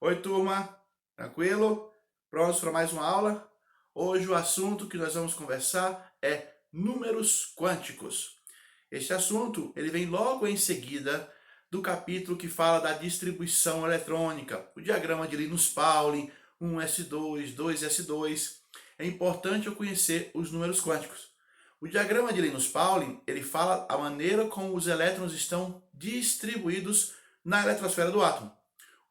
Oi, turma, tranquilo? Prontos para mais uma aula? Hoje o assunto que nós vamos conversar é números quânticos. Este assunto ele vem logo em seguida do capítulo que fala da distribuição eletrônica, o diagrama de Linus-Pauling, 1s2, 2s2. É importante eu conhecer os números quânticos. O diagrama de Linus-Pauling ele fala a maneira como os elétrons estão distribuídos na eletrosfera do átomo.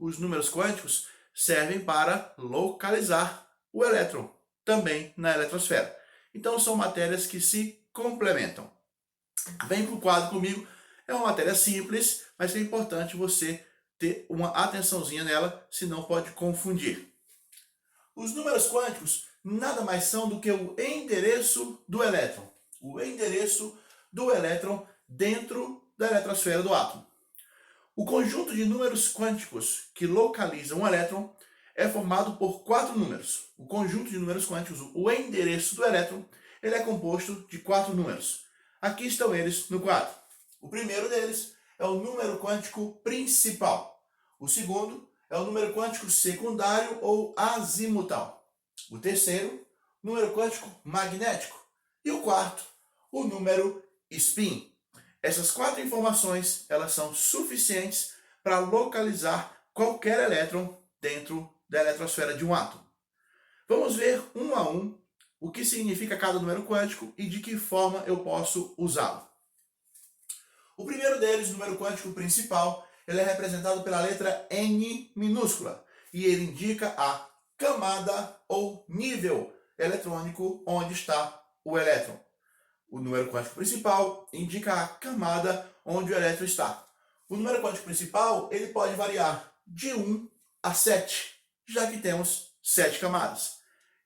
Os números quânticos servem para localizar o elétron, também na eletrosfera. Então são matérias que se complementam. Vem para o quadro comigo, é uma matéria simples, mas é importante você ter uma atençãozinha nela, senão pode confundir. Os números quânticos nada mais são do que o endereço do elétron. O endereço do elétron dentro da eletrosfera do átomo. O conjunto de números quânticos que localizam um elétron é formado por 4 números. O conjunto de números quânticos, o endereço do elétron, ele é composto de 4 números. Aqui estão eles no quadro. O primeiro deles é o número quântico principal. O segundo é o número quântico secundário ou azimutal. O terceiro, número quântico magnético. E o quarto, o número spin. Essas 4 informações elas são suficientes para localizar qualquer elétron dentro da eletrosfera de um átomo. Vamos ver um a um o que significa cada número quântico e de que forma eu posso usá-lo. O primeiro deles, o número quântico principal, ele é representado pela letra N minúscula e ele indica a camada ou nível eletrônico onde está o elétron. O número quântico principal indica a camada onde o elétron está. O número quântico principal ele pode variar de 1 a 7, já que temos 7 camadas.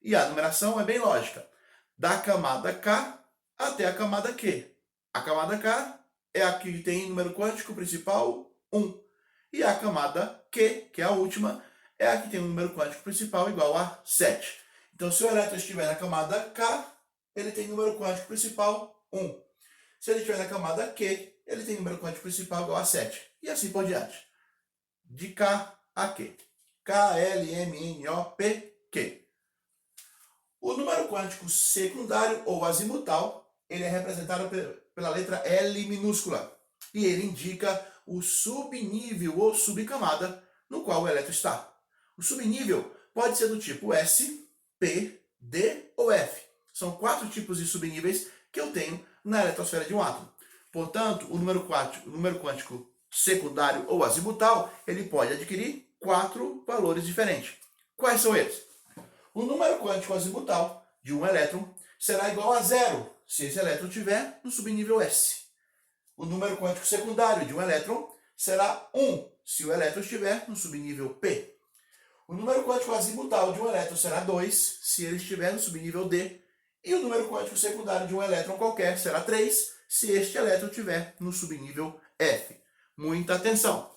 E a numeração é bem lógica. Da camada K até a camada Q. A camada K é a que tem número quântico principal 1. E a camada Q, que é a última, é a que tem o número quântico principal igual a 7. Então, se o elétron estiver na camada K, ele tem número quântico principal 1. Se ele estiver na camada Q, ele tem número quântico principal igual a 7. E assim por diante. De K a Q. K, L, M, N, O, P, Q. O número quântico secundário ou azimutal, ele é representado pela letra L minúscula. E ele indica o subnível ou subcamada no qual o elétron está. O subnível pode ser do tipo S, P, D ou F. São 4 tipos de subníveis que eu tenho na eletrosfera de um átomo. Portanto, o número quântico secundário ou azimutal, ele pode adquirir 4 valores diferentes. Quais são eles? O número quântico azimutal de um elétron será igual a 0 se esse elétron estiver no subnível S. O número quântico secundário de um elétron será 1 se o elétron estiver no subnível P. O número quântico azimutal de um elétron será 2 se ele estiver no subnível D. E o número quântico secundário de um elétron qualquer será 3 se este elétron estiver no subnível F. Muita atenção!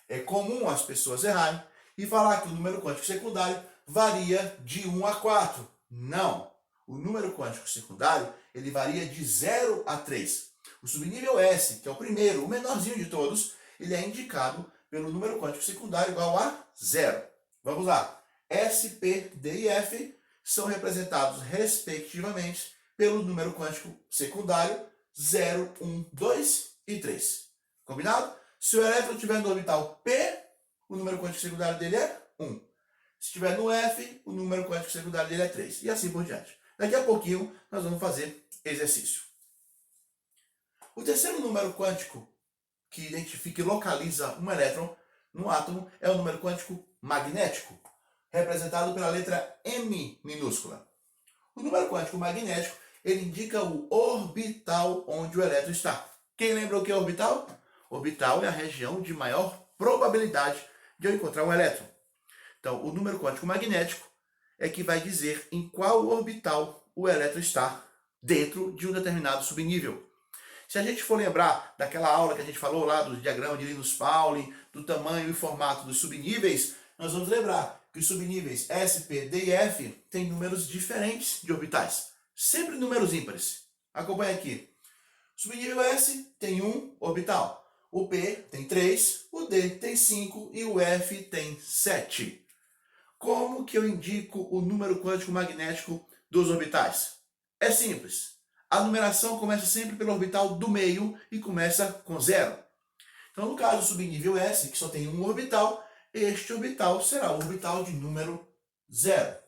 É comum as pessoas errarem e falar que o número quântico secundário varia de 1 a 4. Não! O número quântico secundário ele varia de 0 a 3. O subnível S, que é o primeiro, o menorzinho de todos, ele é indicado pelo número quântico secundário igual a 0. Vamos lá. S, P, D e F são representados, respectivamente, pelo número quântico secundário 0, 1, 2 e 3. Combinado? Se o elétron estiver no orbital P, o número quântico secundário dele é 1. Se estiver no F, o número quântico secundário dele é 3. E assim por diante. Daqui a pouquinho, nós vamos fazer exercício. O terceiro número quântico que identifica e localiza um elétron no átomo é o número quântico magnético, representado pela letra M minúscula. O número quântico magnético, ele indica o orbital onde o elétron está. Quem lembra o que é orbital? Orbital é a região de maior probabilidade de eu encontrar um elétron. Então, o número quântico magnético é que vai dizer em qual orbital o elétron está dentro de um determinado subnível. Se a gente for lembrar daquela aula que a gente falou lá do diagrama de Linus-Pauling, do tamanho e formato dos subníveis, nós vamos lembrar que os subníveis S, P, D e F têm números diferentes de orbitais. Sempre números ímpares. Acompanhe aqui. O subnível S tem um orbital. O P tem 3, o D tem 5 e o F tem 7. Como que eu indico o número quântico magnético dos orbitais? É simples. A numeração começa sempre pelo orbital do meio e começa com 0. Então, no caso do subnível S, que só tem um orbital, este orbital será o orbital de número 0.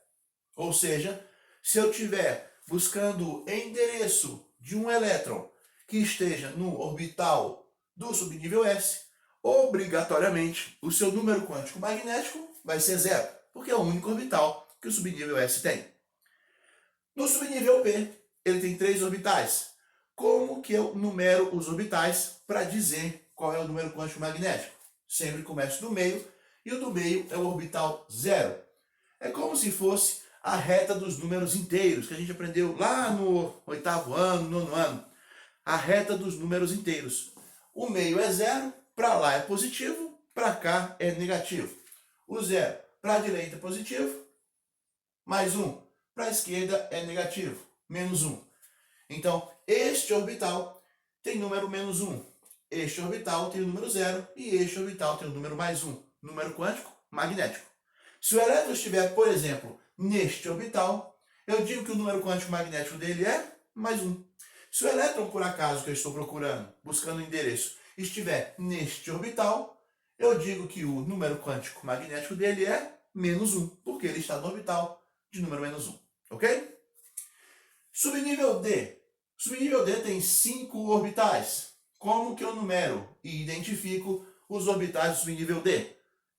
Ou seja, se eu estiver buscando o endereço de um elétron que esteja no orbital do subnível S, obrigatoriamente o seu número quântico magnético vai ser 0, porque é o único orbital que o subnível S tem. No subnível P, ele tem 3 orbitais. Como que eu numero os orbitais para dizer qual é o número quântico magnético? Sempre começo do meio, e o do meio é o orbital 0. É como se fosse a reta dos números inteiros, que a gente aprendeu lá no 8º ano, 9º ano. A reta dos números inteiros. O meio é 0, para lá é positivo, para cá é negativo. O 0 para a direita é positivo, mais 1 para a esquerda é negativo, menos 1. Então, este orbital tem número menos 1. Este orbital tem o número 0 e este orbital tem o número mais 1. Número quântico magnético. Se o elétron estiver, por exemplo, neste orbital, eu digo que o número quântico magnético dele é mais 1. Se o elétron, por acaso, que eu estou procurando, buscando o endereço, estiver neste orbital, eu digo que o número quântico magnético dele é menos 1, porque ele está no orbital de número menos 1. Ok? Subnível D. Subnível D tem 5 orbitais. Como que eu numero e identifico os orbitais do subnível D?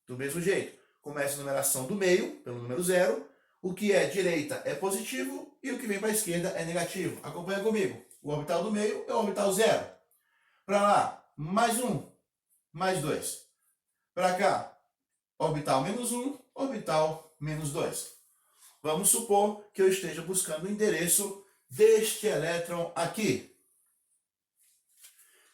Do mesmo jeito. Começa a numeração do meio, pelo número 0. O que é direita é positivo e o que vem para a esquerda é negativo. Acompanha comigo. O orbital do meio é o orbital 0. Para lá, mais 1, mais 2. Para cá, orbital menos 1, orbital menos 2. Vamos supor que eu esteja buscando o endereço deste elétron aqui.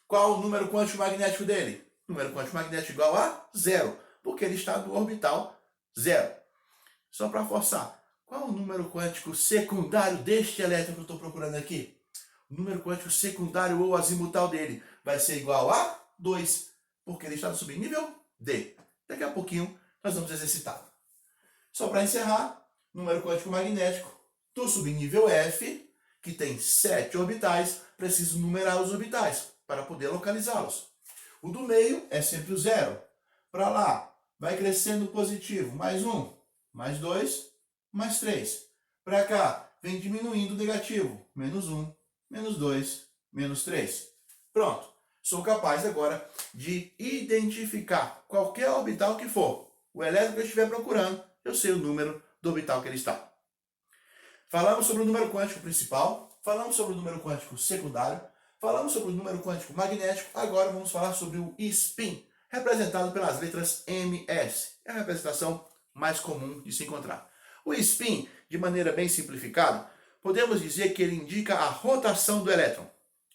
Qual o número quântico magnético dele? O número quântico magnético igual a 0, porque ele está no orbital 0. Só para forçar, qual o número quântico secundário deste elétron que eu estou procurando aqui? O número quântico secundário ou azimutal dele vai ser igual a 2, porque ele está no subnível D. Daqui a pouquinho nós vamos exercitar. Só para encerrar, número quântico magnético do subnível F, que tem 7 orbitais, preciso numerar os orbitais para poder localizá-los. O do meio é sempre o 0. Para lá, vai crescendo positivo, mais 1, mais 2, mais 3. Para cá, vem diminuindo o negativo, menos 1, menos 2, menos 3. Pronto, sou capaz agora de identificar qualquer orbital que for. O elétron que eu estiver procurando, eu sei o número do orbital que ele está. Falamos sobre o número quântico principal, falamos sobre o número quântico secundário, falamos sobre o número quântico magnético, agora vamos falar sobre o spin, representado pelas letras MS. É a representação mais comum de se encontrar. O spin, de maneira bem simplificada, podemos dizer que ele indica a rotação do elétron.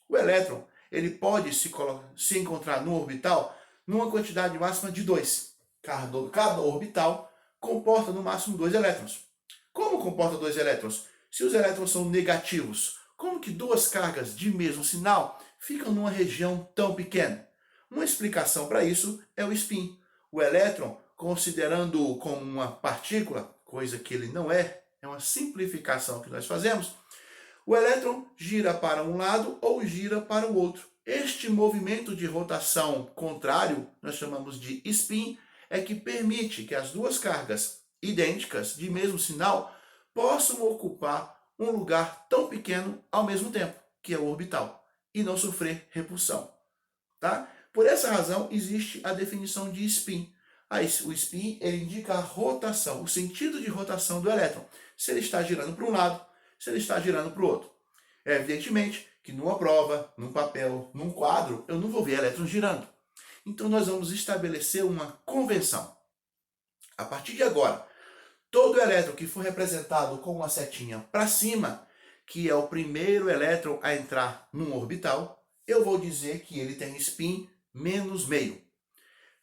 O elétron ele pode se encontrar no orbital numa quantidade máxima de 2. Cada orbital comporta no máximo 2 elétrons. Como comporta 2 elétrons? Se os elétrons são negativos, como que 2 cargas de mesmo sinal ficam numa região tão pequena? Uma explicação para isso é o spin. O elétron, considerando-o como uma partícula, coisa que ele não é uma simplificação que nós fazemos, o elétron gira para um lado ou gira para o outro. Este movimento de rotação contrário, nós chamamos de spin, é que permite que as 2 cargas idênticas de mesmo sinal possam ocupar um lugar tão pequeno ao mesmo tempo, que é o orbital, e não sofrer repulsão. Tá? Por essa razão, existe a definição de spin. O spin ele indica a rotação, o sentido de rotação do elétron. Se ele está girando para um lado, se ele está girando para o outro. Evidentemente que numa prova, num papel, num quadro, eu não vou ver elétrons girando. Então nós vamos estabelecer uma convenção. A partir de agora, todo elétron que for representado com uma setinha para cima, que é o primeiro elétron a entrar num orbital, eu vou dizer que ele tem spin menos meio.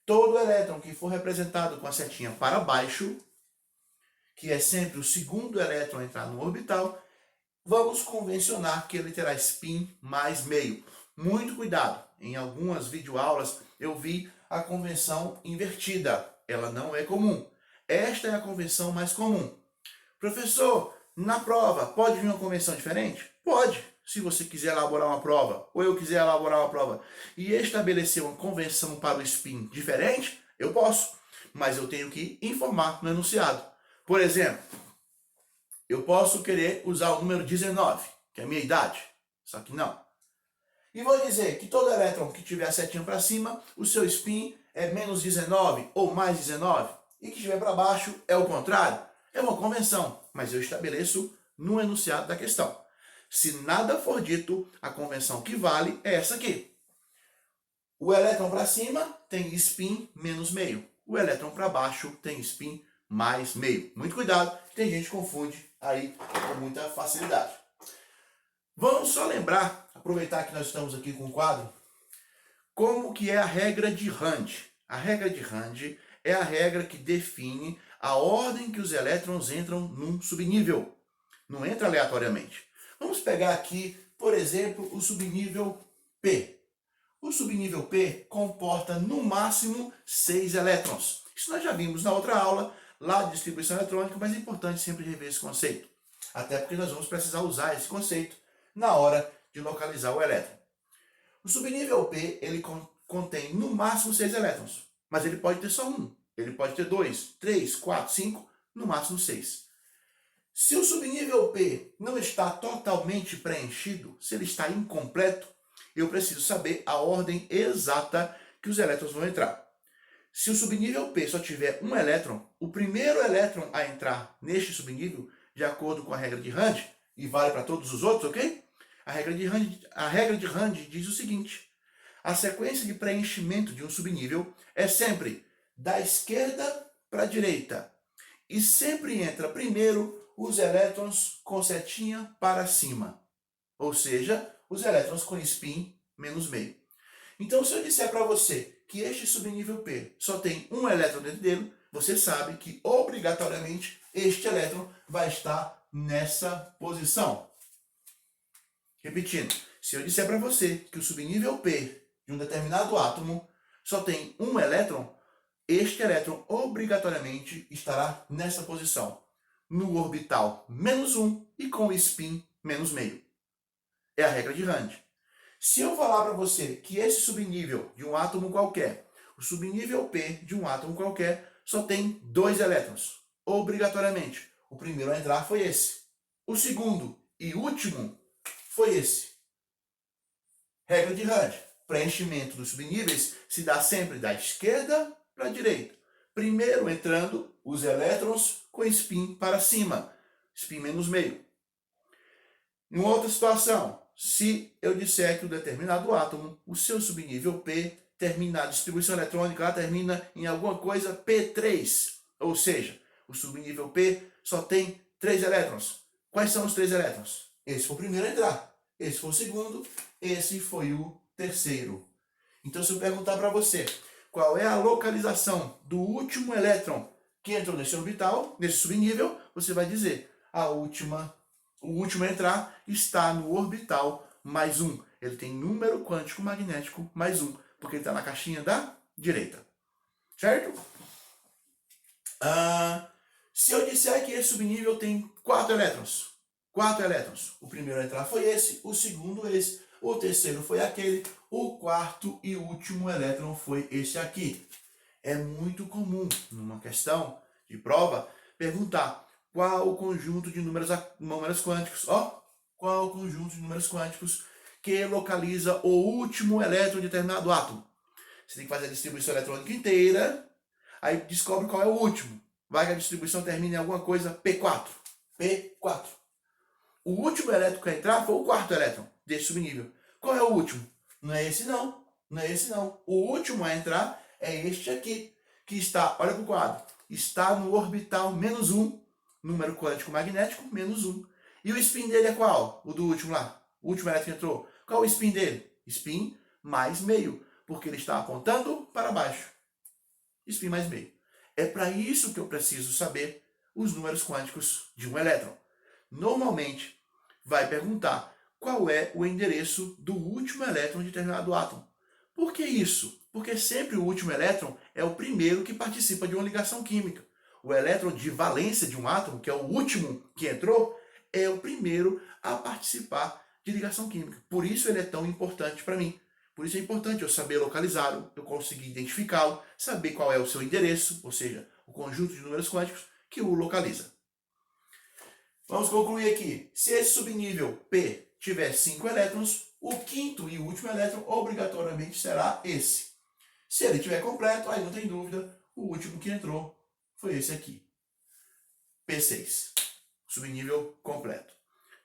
Todo elétron que for representado com a setinha para baixo, que é sempre o segundo elétron a entrar no orbital, vamos convencionar que ele terá spin mais meio. Muito cuidado, em algumas videoaulas, eu vi a convenção invertida. Ela não é comum. Esta é a convenção mais comum. Professor, na prova, pode vir uma convenção diferente? Pode. Se você quiser elaborar uma prova, ou eu quiser elaborar uma prova, e estabelecer uma convenção para o spin diferente, eu posso. Mas eu tenho que informar no enunciado. Por exemplo, eu posso querer usar o número 19, que é a minha idade. Só que não. E vou dizer que todo elétron que tiver a setinha para cima, o seu spin é menos 19 ou mais 19. E que estiver para baixo é o contrário. É uma convenção, mas eu estabeleço no enunciado da questão. Se nada for dito, a convenção que vale é essa aqui. O elétron para cima tem spin menos meio. O elétron para baixo tem spin mais meio. Muito cuidado, tem gente que confunde aí com muita facilidade. Vamos só lembrar, aproveitar que nós estamos aqui com o quadro, como que é a regra de Rand. A regra de Rand é a regra que define a ordem que os elétrons entram num subnível. Não entra aleatoriamente. Vamos pegar aqui, por exemplo, o subnível P. O subnível P comporta no máximo 6 elétrons. Isso nós já vimos na outra aula, lá de distribuição eletrônica, mas é importante sempre rever esse conceito. Até porque nós vamos precisar usar esse conceito na hora de localizar o elétron. O subnível P, ele contém no máximo 6 elétrons, mas ele pode ter só um. Ele pode ter 2, 3, 4, 5, no máximo 6. Se o subnível P não está totalmente preenchido, se ele está incompleto, eu preciso saber a ordem exata que os elétrons vão entrar. Se o subnível P só tiver um elétron, o primeiro elétron a entrar neste subnível, de acordo com a regra de Rand, e vale para todos os outros, ok? A regra de Rand diz o seguinte: a sequência de preenchimento de um subnível é sempre da esquerda para a direita, e sempre entra primeiro os elétrons com setinha para cima, ou seja, os elétrons com spin menos meio. Então, se eu disser para você que este subnível P só tem um elétron dentro dele, você sabe que obrigatoriamente este elétron vai estar nessa posição. Repetindo, se eu disser para você que o subnível P de um determinado átomo só tem um elétron, este elétron obrigatoriamente estará nessa posição, no orbital menos 1 e com o spin menos meio. É a regra de Rand. Se eu falar para você que esse subnível de um átomo qualquer, o subnível P de um átomo qualquer, só tem 2 elétrons, obrigatoriamente. O primeiro a entrar foi esse. O segundo e último foi esse. Regra de Rand. Preenchimento dos subníveis se dá sempre da esquerda para a direita. Primeiro entrando os elétrons com spin para cima, spin menos meio. Em outra situação, se eu disser que um determinado átomo, o seu subnível P, termina a distribuição eletrônica, ela termina em alguma coisa P3, ou seja, o subnível P só tem 3 elétrons. Quais são os 3 elétrons? Esse foi o primeiro a entrar, esse foi o segundo, esse foi o terceiro. Então, se eu perguntar para você qual é a localização do último elétron que entrou nesse orbital, nesse subnível, você vai dizer o último a entrar está no orbital mais 1. Ele tem número quântico magnético mais 1, porque ele está na caixinha da direita. Certo? Se eu disser que esse subnível tem 4 elétrons, 4 elétrons. O primeiro a entrar foi esse, o segundo esse, o terceiro foi aquele, o quarto e último elétron foi esse aqui. É muito comum, numa questão de prova, perguntar qual o conjunto de números quânticos, qual o conjunto de números quânticos que localiza o último elétron de determinado átomo. Você tem que fazer a distribuição eletrônica inteira, aí descobre qual é o último. Vai que a distribuição termina em alguma coisa P4. P4. O último elétron que vai entrar foi o quarto elétron desse subnível. Qual é o último? Não é esse não. Não é esse não. O último a entrar é este aqui, que está, olha para o quadro, está no orbital menos 1, número quântico magnético, menos 1. E o spin dele é qual? O do último lá. O último elétron que entrou. Qual é o spin dele? Spin mais meio, porque ele está apontando para baixo. Spin mais meio. É para isso que eu preciso saber os números quânticos de um elétron. Normalmente, vai perguntar qual é o endereço do último elétron de determinado átomo. Por que isso? Porque sempre o último elétron é o primeiro que participa de uma ligação química. O elétron de valência de um átomo, que é o último que entrou, é o primeiro a participar de ligação química. Por isso ele é tão importante para mim. Por isso é importante eu saber localizá-lo, eu conseguir identificá-lo, saber qual é o seu endereço, ou seja, o conjunto de números quânticos que o localiza. Vamos concluir aqui. Se esse subnível P tiver 5 elétrons, o quinto e último elétron obrigatoriamente será esse. Se ele estiver completo, aí não tem dúvida, o último que entrou foi esse aqui. P6. Subnível completo.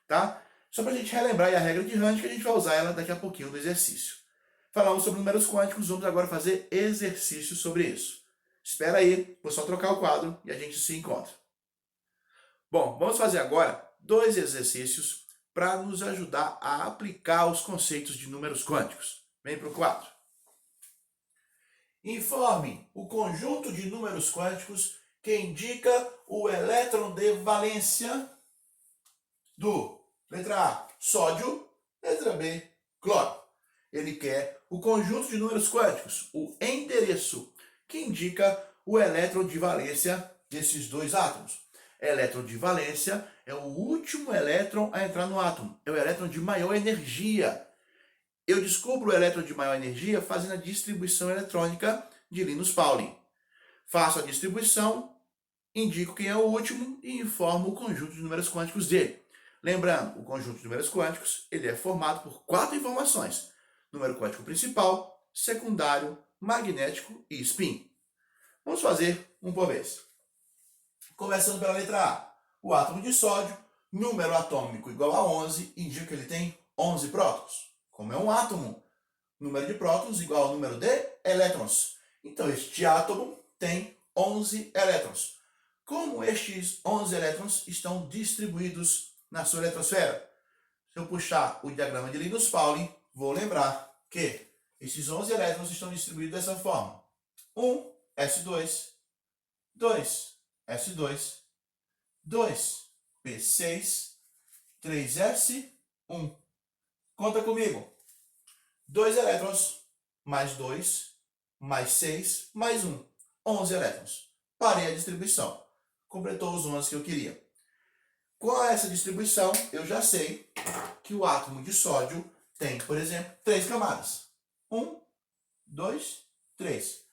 Tá? Só para a gente relembrar aí a regra de Hunt, que a gente vai usar ela daqui a pouquinho no exercício. Falamos sobre números quânticos, vamos agora fazer exercícios sobre isso. Espera aí, vou só trocar o quadro e a gente se encontra. Bom, vamos fazer agora 2 exercícios para nos ajudar a aplicar os conceitos de números quânticos. Vem para o quadro. Informe o conjunto de números quânticos que indica o elétron de valência do, letra A, sódio, letra B, cloro. Ele quer o conjunto de números quânticos, o endereço, que indica o elétron de valência desses dois átomos. Elétron de valência é o último elétron a entrar no átomo, é o elétron de maior energia. Eu descubro o elétron de maior energia fazendo a distribuição eletrônica de Linus Pauling. Faço a distribuição, indico quem é o último e informo o conjunto de números quânticos dele. Lembrando, o conjunto de números quânticos ele é formado por 4 informações: número quântico principal, secundário, magnético e spin. Vamos fazer um por vez. Começando pela letra A. O átomo de sódio, número atômico igual a 11, indica que ele tem 11 prótons. Como é um átomo, número de prótons igual ao número de elétrons. Então, este átomo tem 11 elétrons. Como estes 11 elétrons estão distribuídos na sua eletrosfera? Se eu puxar o diagrama de Linus Pauling, vou lembrar que esses 11 elétrons estão distribuídos dessa forma. 1, S2, 2, S2, 2, P6, 3S, 1. Conta comigo. 2 elétrons, mais 2, mais 6, mais 1. 11 elétrons. Parei a distribuição. Completou os 11 que eu queria. Com essa distribuição, eu já sei que o átomo de sódio tem, por exemplo, 3 camadas. 1, 2, 3.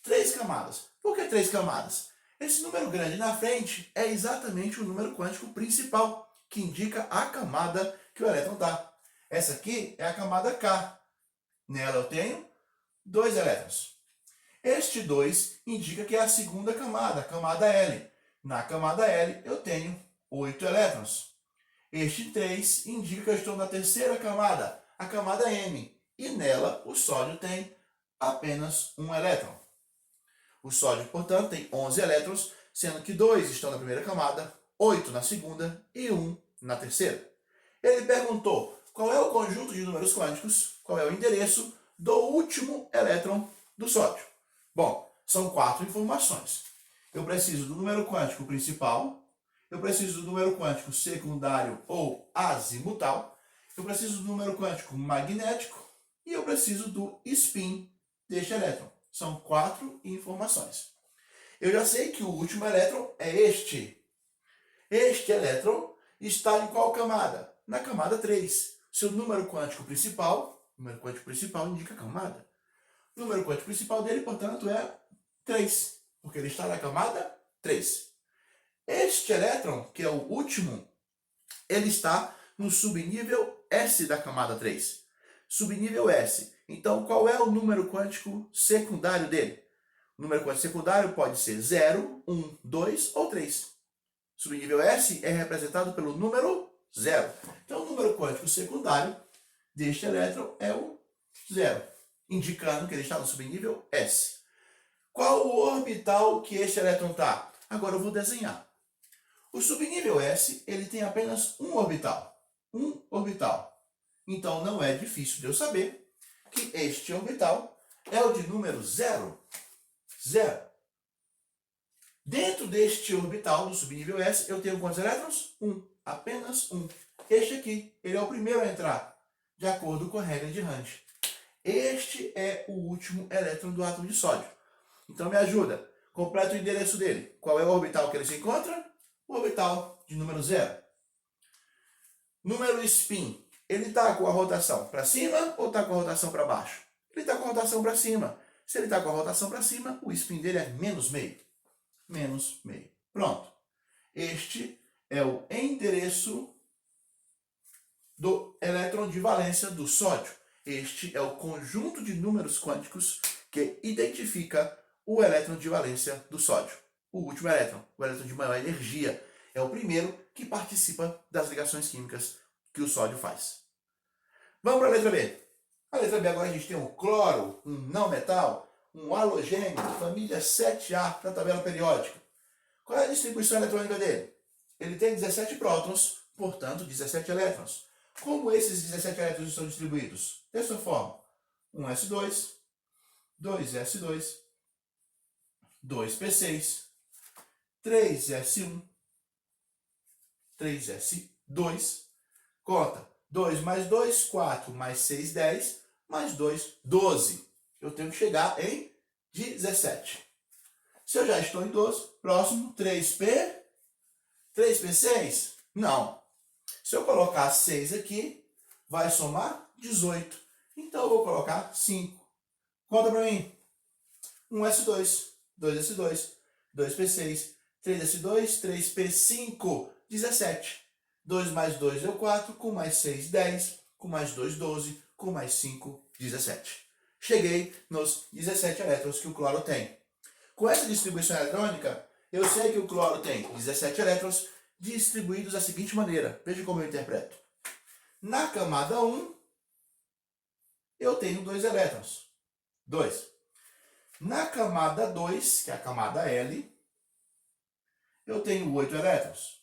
3 camadas. Por que 3 camadas? Esse número grande na frente é exatamente o número quântico principal, que indica a camada que o elétron está. Essa aqui é a camada K. Nela eu tenho 2 elétrons. Este 2 indica que é a segunda camada, a camada L. Na camada L eu tenho 8 elétrons. Este 3 indica que eu estou na terceira camada, a camada M. E nela o sódio tem apenas 1 elétron. O sódio, portanto, tem 11 elétrons, sendo que 2 estão na primeira camada, 8 na segunda e 1 na terceira. Ele perguntou qual é o conjunto de números quânticos, qual é o endereço do último elétron do sódio. Bom, são 4 informações. Eu preciso do número quântico principal, eu preciso do número quântico secundário ou azimutal, eu preciso do número quântico magnético e eu preciso do spin deste elétron. São 4 informações. Eu já sei que o último elétron é este. Este elétron está em qual camada? Na camada 3. Seu número quântico principal indica a camada. O número quântico principal dele, portanto, é 3, porque ele está na camada 3. Este elétron, que é o último, ele está no subnível S da camada 3. Subnível S. Então, qual é o número quântico secundário dele? O número quântico secundário pode ser 0, 1, 2 ou 3. Subnível S é representado pelo número 0. Então, o número quântico secundário deste elétron é o 0, indicando que ele está no subnível S. Qual o orbital que este elétron está? Agora eu vou desenhar. O subnível S ele tem apenas um orbital. Um orbital. Então, não é difícil de eu saber que este orbital é o de número 0. 0. Dentro deste orbital do subnível S, eu tenho quantos elétrons? 1. Apenas 1. Este aqui, ele é o primeiro a entrar, de acordo com a regra de Hunt. Este é o último elétron do átomo de sódio. Então me ajuda. Completa o endereço dele. Qual é o orbital que ele se encontra? O orbital de número 0. Número spin. Ele está com a rotação para cima ou está com a rotação para baixo? Ele está com a rotação para cima. Se ele está com a rotação para cima, o spin dele é menos meio. Menos meio. Pronto. Este é o endereço do elétron de valência do sódio. Este é o conjunto de números quânticos que identifica o elétron de valência do sódio. O último elétron, o elétron de maior energia, é o primeiro que participa das ligações químicas que o sódio faz. Vamos para a letra B. A letra B agora a gente tem um cloro, um não metal, um halogênio, família 7A da tabela periódica. Qual é a distribuição eletrônica dele? Ele tem 17 prótons, portanto 17 elétrons. Como esses 17 elétrons estão distribuídos? Dessa forma: 1s2, 2s2, 2p6, 3s1, 3s2, conta, 2 mais 2, 4 mais 6, 10, mais 2, 12. Eu tenho que chegar em 17. Se eu já estou em 12, próximo, 3p, 3p6? Não. Se eu colocar 6 aqui, vai somar 18. Então eu vou colocar 5. Conta para mim. 1s2, 2s2, 2p6, 3s2, 3p5, 17. 2 mais 2 é 4, com mais 6, 10, com mais 2, 12, com mais 5, 17. Cheguei nos 17 elétrons que o cloro tem. Com essa distribuição eletrônica, eu sei que o cloro tem 17 elétrons distribuídos da seguinte maneira. Veja como eu interpreto. Na camada 1, eu tenho 2 elétrons. 2. Na camada 2, que é a camada L, eu tenho 8 elétrons.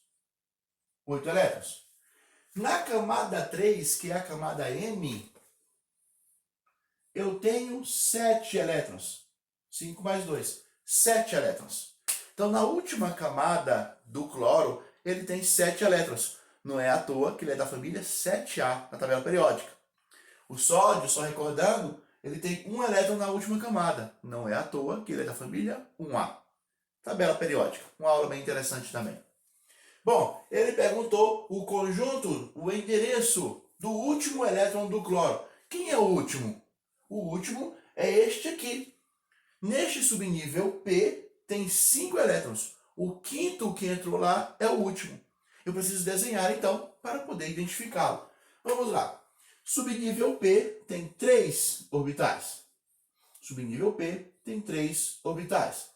8 elétrons. Na camada 3, que é a camada M, eu tenho 7 elétrons. 5 mais 2. 7 elétrons. Então, na última camada do cloro, ele tem 7 elétrons. Não é à toa que ele é da família 7A, na tabela periódica. O sódio, só recordando, ele tem 1 elétron na última camada. Não é à toa que ele é da família 1A. Tabela periódica. Uma aula bem interessante também. Bom, ele perguntou o conjunto, o endereço do último elétron do cloro. Quem é o último? O último é este aqui. Neste subnível P tem 5 elétrons. O quinto que entrou lá é o último. Eu preciso desenhar, então, para poder identificá-lo. Vamos lá. Subnível P tem 3 orbitais. Subnível P tem 3 orbitais.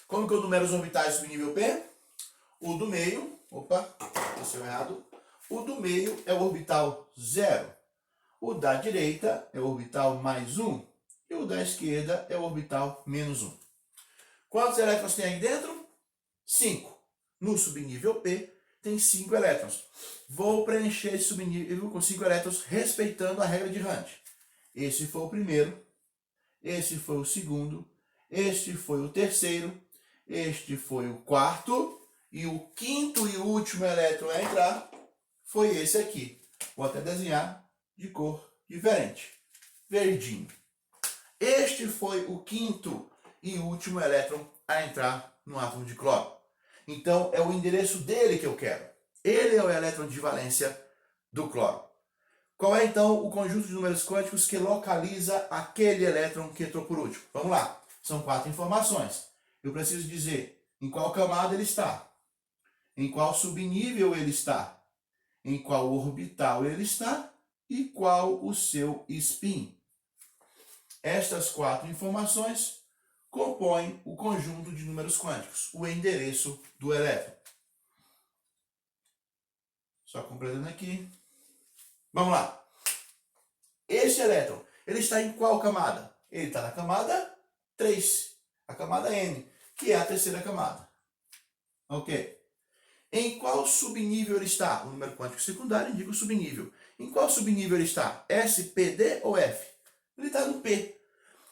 Como que eu numero os orbitais do subnível P? O do meio, desceu errado. O do meio é o orbital 0. O da direita é o orbital mais 1. E o da esquerda é o orbital menos 1. Quantos elétrons tem aí dentro? 5. No subnível P tem 5 elétrons. Vou preencher esse subnível com 5 elétrons respeitando a regra de Hunt. Esse foi o primeiro, esse foi o segundo, este foi o terceiro, este foi o quarto, e o quinto e último elétron a entrar foi esse aqui. Vou até desenhar de cor diferente. Verdinho. Este foi o quinto e último elétron a entrar no átomo de cloro. Então, é o endereço dele que eu quero. Ele é o elétron de valência do cloro. Qual é, então, o conjunto de números quânticos que localiza aquele elétron que entrou por último? Vamos lá. São 4 informações. Eu preciso dizer em qual camada ele está, em qual subnível ele está, em qual orbital ele está e qual o seu spin. Estas 4 informações compõem o conjunto de números quânticos, o endereço do elétron. Só completando aqui. Vamos lá. Este elétron, ele está em qual camada? Ele está na camada 3, a camada N, que é a terceira camada. Ok. Em qual subnível ele está? O número quântico secundário indica o subnível. Em qual subnível ele está? S, P, D ou F? Ele está no P.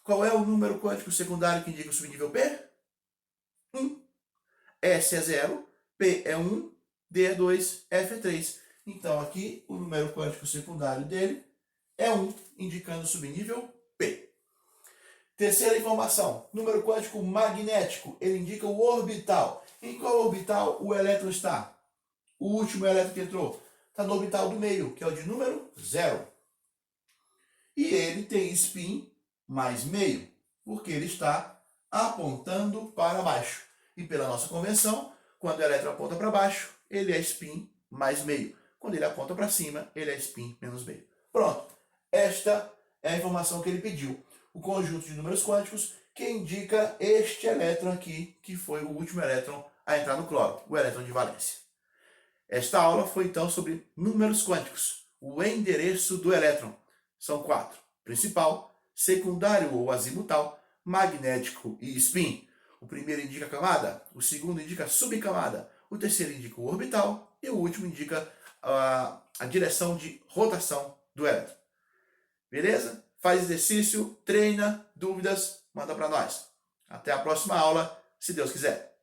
Qual é o número quântico secundário que indica o subnível P? 1. S é 0, P é 1, D é 2, F é 3. Então aqui o número quântico secundário dele é 1, indicando o subnível P. Terceira informação, número quântico magnético, ele indica o orbital. Em qual orbital o elétron está? O último elétron que entrou está no orbital do meio, que é o de número 0. E ele tem spin mais meio, porque ele está apontando para baixo. E pela nossa convenção, quando o elétron aponta para baixo, ele é spin mais meio. Quando ele aponta para cima, ele é spin menos meio. Pronto. Esta é a informação que ele pediu. O conjunto de números quânticos que indica este elétron aqui, que foi o último elétron a entrar no cloro, o elétron de valência. Esta aula foi então sobre números quânticos, o endereço do elétron. São 4: principal, secundário ou azimutal, magnético e spin. O primeiro indica camada, o segundo indica subcamada, o terceiro indica o orbital e o último indica a direção de rotação do elétron. Beleza? Faz exercício, treina, dúvidas, manda para nós. Até a próxima aula, se Deus quiser.